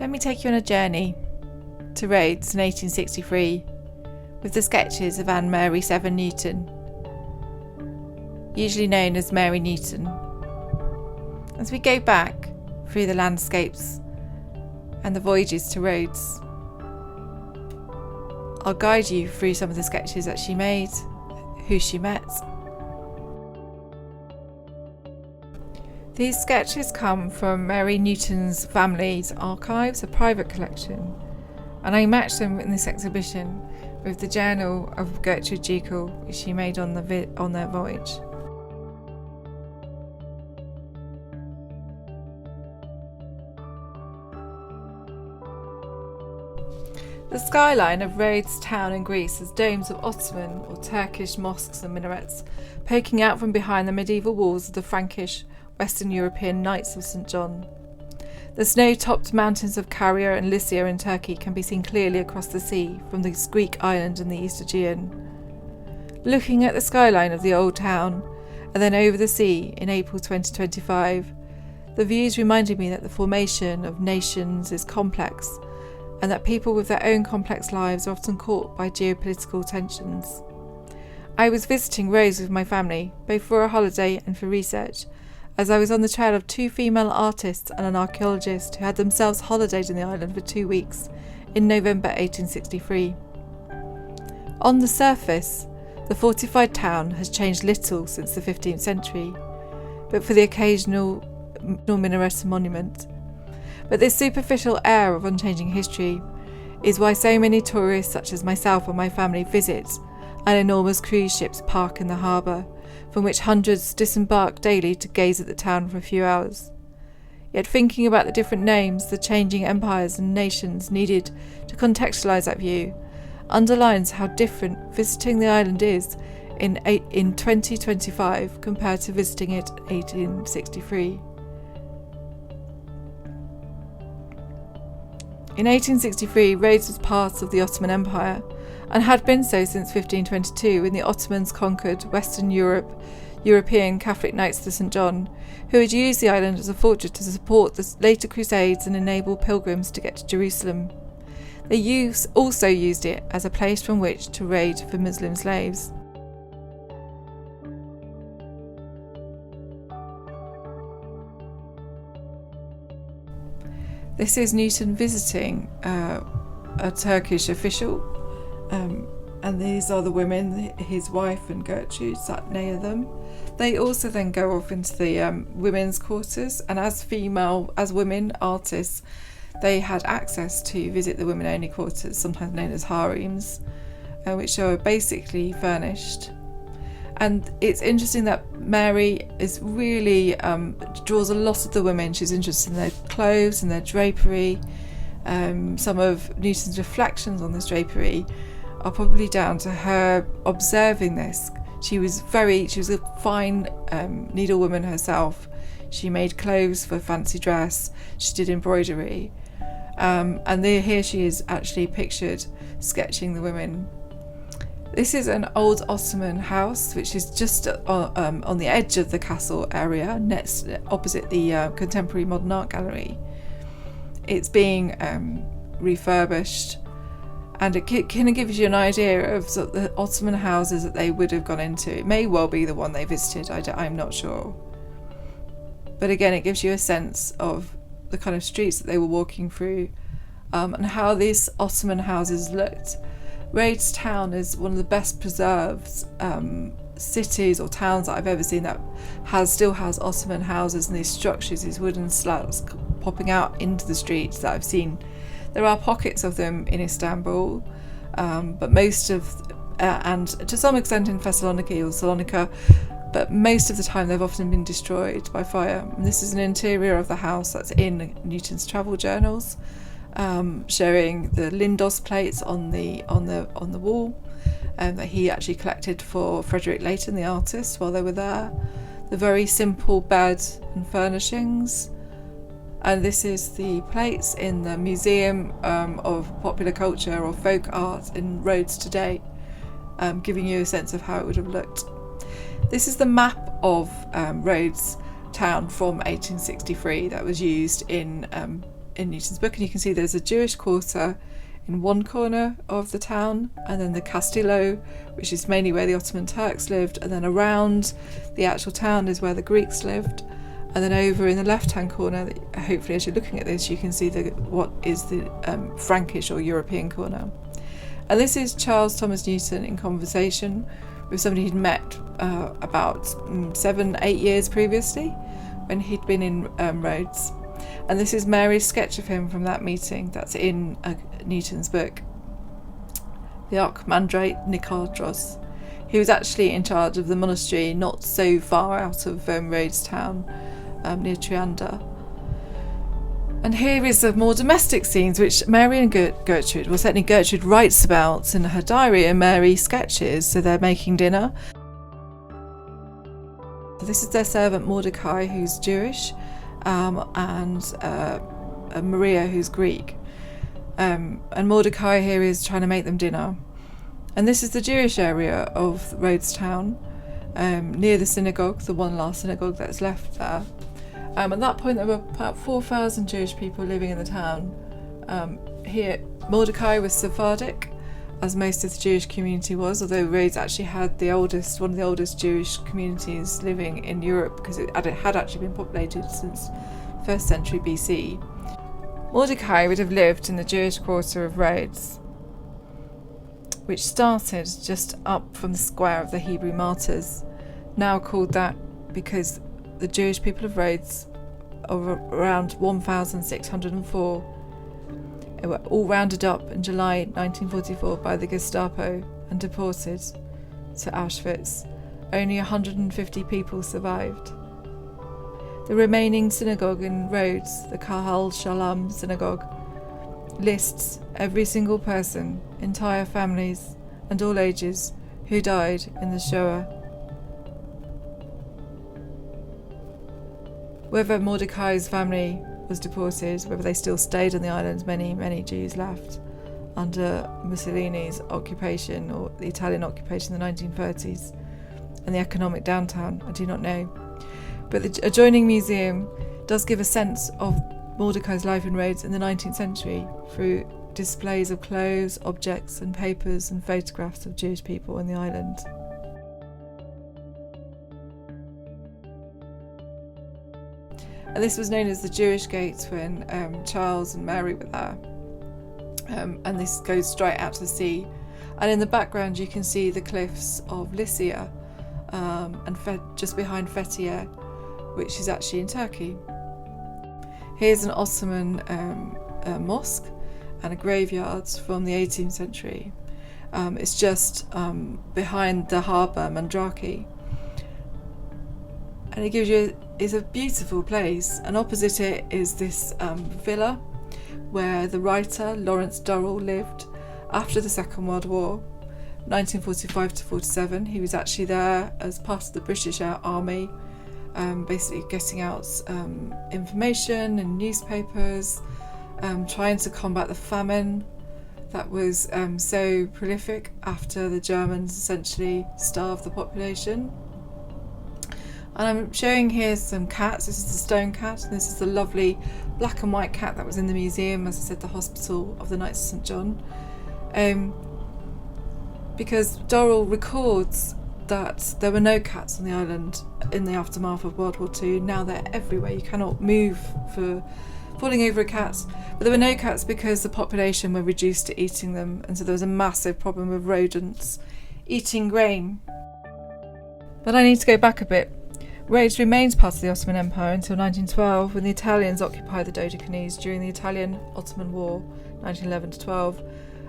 Let me take you on a journey to Rhodes in 1863 with the sketches of Ann Mary Severn Newton, usually known as Mary Newton. As we go back through the landscapes and the voyages to Rhodes, I'll guide you through some of the sketches that she made, who she met. These sketches come from Mary Newton's family's archives, a private collection, and I matched them in this exhibition with the journal of Gertrude Jekyll, which she made on their voyage. The skyline of Rhodes town in Greece has domes of Ottoman or Turkish mosques and minarets poking out from behind the medieval walls of the Frankish Western European Knights of St. John. The snow-topped mountains of Caria and Lycia in Turkey can be seen clearly across the sea from this Greek island in the East Aegean. Looking at the skyline of the old town and then over the sea in April 2025, the views reminded me that the formation of nations is complex and that people with their own complex lives are often caught by geopolitical tensions. I was visiting Rhodes with my family, both for a holiday and for research, as I was on the trail of two female artists and an archaeologist who had themselves holidayed in the island for 2 weeks in November 1863. On the surface, the fortified town has changed little since the 15th century, but for the occasional minaret and monument. But this superficial air of unchanging history is why so many tourists such as myself and my family visit an enormous cruise ship's park in the harbour, from which hundreds disembark daily to gaze at the town for a few hours. Yet thinking about the different names, the changing empires and nations needed to contextualise that view, underlines how different visiting the island is in 2025 compared to visiting it in 1863. In 1863, Rhodes was part of the Ottoman Empire, and had been so since 1522 when the Ottomans conquered Western European Catholic Knights of St. John, who had used the island as a fortress to support the later Crusades and enable pilgrims to get to Jerusalem. They also used it as a place from which to raid for Muslim slaves. This is Newton visiting a Turkish official, and these are the women, his wife and Gertrude sat near them. They also then go off into the women's quarters, and as women artists, they had access to visit the women-only quarters, sometimes known as harems, which are basically furnished. And it's interesting that Mary is really draws a lot of the women. She's interested in their clothes and their drapery. Some of Newton's reflections on this drapery are probably down to her observing this. She was a fine needlewoman herself. She made clothes for fancy dress. She did embroidery, and here she is actually pictured sketching the women. This is an old Ottoman house, which is just on the edge of the castle area, opposite the contemporary modern art gallery. It's being refurbished, and it kind of gives you an idea of sort of the Ottoman houses that they would have gone into. It may well be the one they visited, I'm not sure. But again, it gives you a sense of the kind of streets that they were walking through, and how these Ottoman houses looked. Rhodes town is one of the best preserved cities or towns that I've ever seen that still has Ottoman houses and these structures, these wooden slats popping out into the streets that I've seen. There are pockets of them in Istanbul, but most of, and to some extent in Thessaloniki or Salonika, but most of the time they've often been destroyed by fire. And this is an interior of the house that's in Newton's travel journals, showing the Lindos plates on the wall that he actually collected for Frederick Leighton, the artist, while they were there. The very simple bed and furnishings. And this is the plates in the Museum of Popular Culture or Folk Art in Rhodes today, giving you a sense of how it would have looked. This is the map of Rhodes town from 1863 that was used in in Newton's book, and you can see there's a Jewish quarter in one corner of the town, and then the Castillo, which is mainly where the Ottoman Turks lived, and then around the actual town is where the Greeks lived. And then over in the left-hand corner, hopefully as you're looking at this, you can see what is the Frankish or European corner. And this is Charles Thomas Newton in conversation with somebody he'd met about 7-8 years previously when he'd been in Rhodes. And this is Mary's sketch of him from that meeting that's in Newton's book, the Archimandrite Nikotros. He was actually in charge of the monastery not so far out of Rhodes town, near Trianda. And here is the more domestic scenes, which Mary and Gertrude, well, certainly Gertrude writes about in her diary, and Mary sketches. So they're making dinner. So this is their servant Mordecai, who's Jewish, and Maria, who's Greek. And Mordecai here is trying to make them dinner. And this is the Jewish area of Rhodes town, near the synagogue, the one last synagogue that's left there. At that point, there were about 4,000 Jewish people living in the town. Here, Mordecai was Sephardic, as most of the Jewish community was, although Rhodes actually had one of the oldest Jewish communities living in Europe, because it had actually been populated since 1st century BC. Mordecai would have lived in the Jewish quarter of Rhodes, which started just up from the square of the Hebrew martyrs, now called that because the Jewish people of Rhodes, around 1,604, were all rounded up in July 1944 by the Gestapo and deported to Auschwitz. Only 150 people survived. The remaining synagogue in Rhodes, the Kahal Shalom synagogue, lists every single person, entire families and all ages, who died in the Shoah. Whether Mordecai's family was deported, whether they still stayed on the island, many Jews left under Mussolini's occupation, or the Italian occupation in the 1930s, and the economic downturn, I do not know. But the adjoining museum does give a sense of Mordecai's life in Rhodes in the 19th century through displays of clothes, objects and papers and photographs of Jewish people on the island. And this was known as the Jewish Gate when Charles and Mary were there. And this goes straight out to the sea. And in the background you can see the cliffs of Lycia, and just behind Fethiye, which is actually in Turkey. Here's an Ottoman mosque and a graveyard from the 18th century. It's just behind the harbour, Mandraki. And it gives you, it's a beautiful place, and opposite it is this villa where the writer Lawrence Durrell lived after the Second World War, 1945 to 47. He was actually there as part of the British Army, basically getting out information in newspapers, trying to combat the famine that was so prolific after the Germans essentially starved the population. And I'm showing here some cats. This is the stone cat, and this is the lovely black and white cat that was in the museum, as I said, the Hospital of the Knights of St John. Because Durrell records that there were no cats on the island in the aftermath of World War II. Now they're everywhere. You cannot move for falling over a cat. But there were no cats because the population were reduced to eating them, and so there was a massive problem with rodents eating grain. But I need to go back a bit. Rhodes remains part of the Ottoman Empire until 1912, when the Italians occupied the Dodecanese during the Italian-Ottoman War, 1911-12,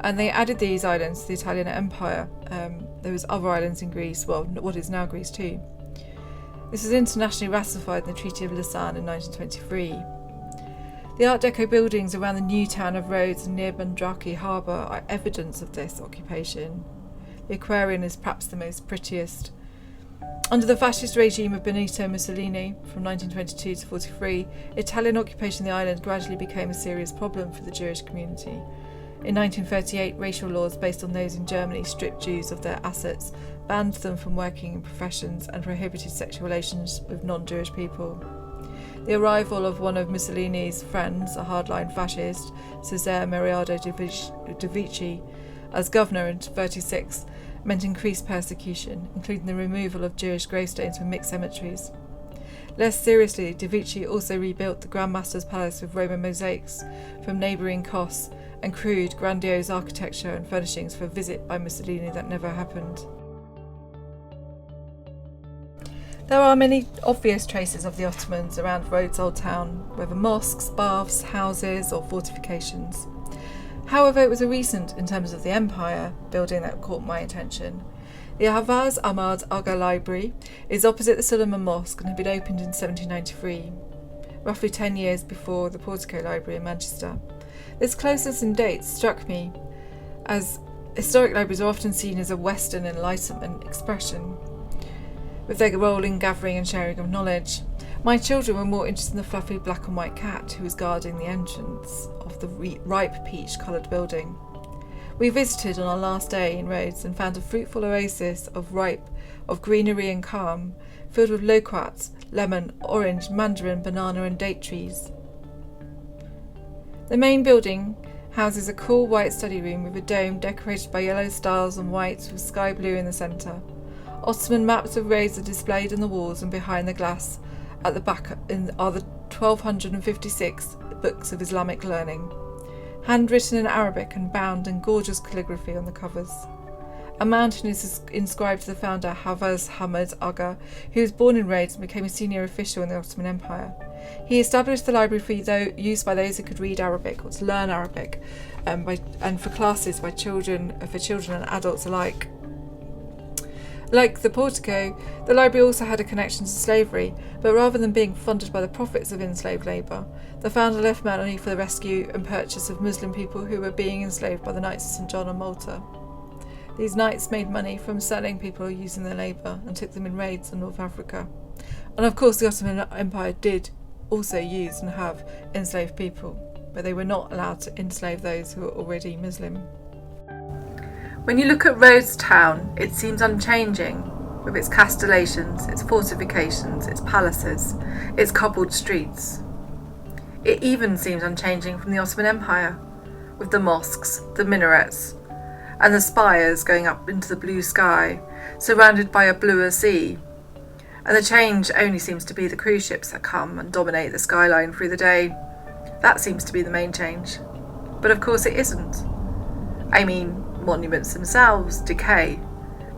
and they added these islands to the Italian Empire. There was other islands in Greece, well, what is now Greece too. This was internationally ratified in the Treaty of Lausanne in 1923. The Art Deco buildings around the new town of Rhodes and near Mandraki harbour are evidence of this occupation. The aquarium is perhaps the most prettiest. Under the fascist regime of Benito Mussolini from 1922 to 43, Italian occupation of the island gradually became a serious problem for the Jewish community. In 1938, racial laws based on those in Germany stripped Jews of their assets, banned them from working in professions, and prohibited sexual relations with non-Jewish people. The arrival of one of Mussolini's friends, a hardline fascist, Cesare Meriardo de Vici, as governor in 1936, meant increased persecution, including the removal of Jewish gravestones from mixed cemeteries. Less seriously, de Vici also rebuilt the Grand Master's Palace with Roman mosaics from neighbouring Kos and crude, grandiose architecture and furnishings for a visit by Mussolini that never happened. There are many obvious traces of the Ottomans around Rhodes' Old Town, whether mosques, baths, houses or fortifications. However, it was a recent, in terms of the empire, building that caught my attention. The Hafez Ahmad Aga Library is opposite the Suleiman Mosque and had been opened in 1793, roughly 10 years before the Portico Library in Manchester. This closeness in dates struck me, as historic libraries are often seen as a Western Enlightenment expression, with their role in gathering and sharing of knowledge. My children were more interested in the fluffy black and white cat who was guarding the entrance of the ripe peach-coloured building. We visited on our last day in Rhodes and found a fruitful oasis of greenery and calm, filled with loquats, lemon, orange, mandarin, banana and date trees. The main building houses a cool white study room with a dome decorated by yellow stars and whites with sky blue in the centre. Ottoman maps of Rhodes are displayed on the walls, and behind the glass at the back are the 1256 books of Islamic learning, handwritten in Arabic and bound in gorgeous calligraphy on the covers. A mountain is inscribed to the founder Hafez Ahmad Aga, who was born in Rhodes and became a senior official in the Ottoman Empire. He established the library for use by those who could read Arabic or to learn Arabic, and for classes for children and adults alike. Like the Portico, the library also had a connection to slavery, but rather than being funded by the profits of enslaved labour, the founder left money for the rescue and purchase of Muslim people who were being enslaved by the Knights of St. John and Malta. These knights made money from selling people using their labour and took them in raids on North Africa. And of course the Ottoman Empire did also use and have enslaved people, but they were not allowed to enslave those who were already Muslim. When you look at Rhodes town, it seems unchanging, with its castellations, its fortifications, its palaces, its cobbled streets. It even seems unchanging from the Ottoman Empire, with the mosques, the minarets, and the spires going up into the blue sky, surrounded by a bluer sea. And the change only seems to be the cruise ships that come and dominate the skyline through the day. That seems to be the main change. But of course it isn't. I mean, monuments themselves decay.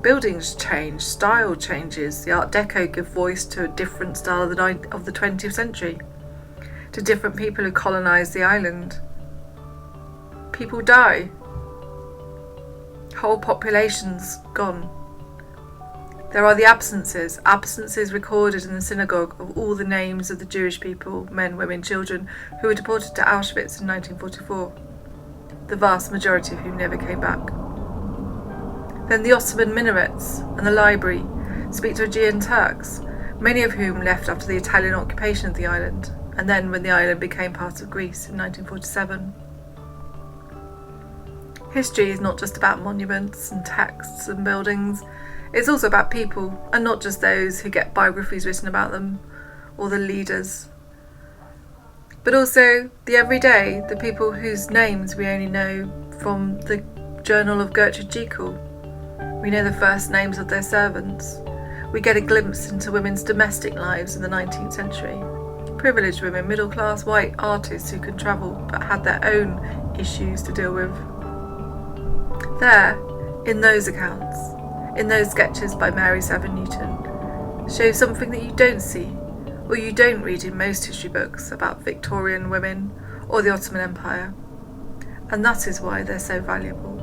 Buildings change, style changes. The Art Deco give voice to a different style of the 20th century, to different people who colonised the island. People die. Whole populations gone. There are the absences recorded in the synagogue of all the names of the Jewish people, men, women, children, who were deported to Auschwitz in 1944. The vast majority of whom never came back. Then the Ottoman minarets and the library speak to Aegean Turks, many of whom left after the Italian occupation of the island, and then when the island became part of Greece in 1947. History is not just about monuments and texts and buildings, it's also about people, and not just those who get biographies written about them, or the leaders, but also the everyday, the people whose names we only know from the journal of Gertrude Jekyll. We know the first names of their servants. We get a glimpse into women's domestic lives in the 19th century. Privileged women, middle-class white artists who could travel but had their own issues to deal with. There, in those accounts, in those sketches by Mary Severn Newton, shows something that you don't see, or you don't read in most history books about Victorian women or the Ottoman Empire. And that is why they're so valuable.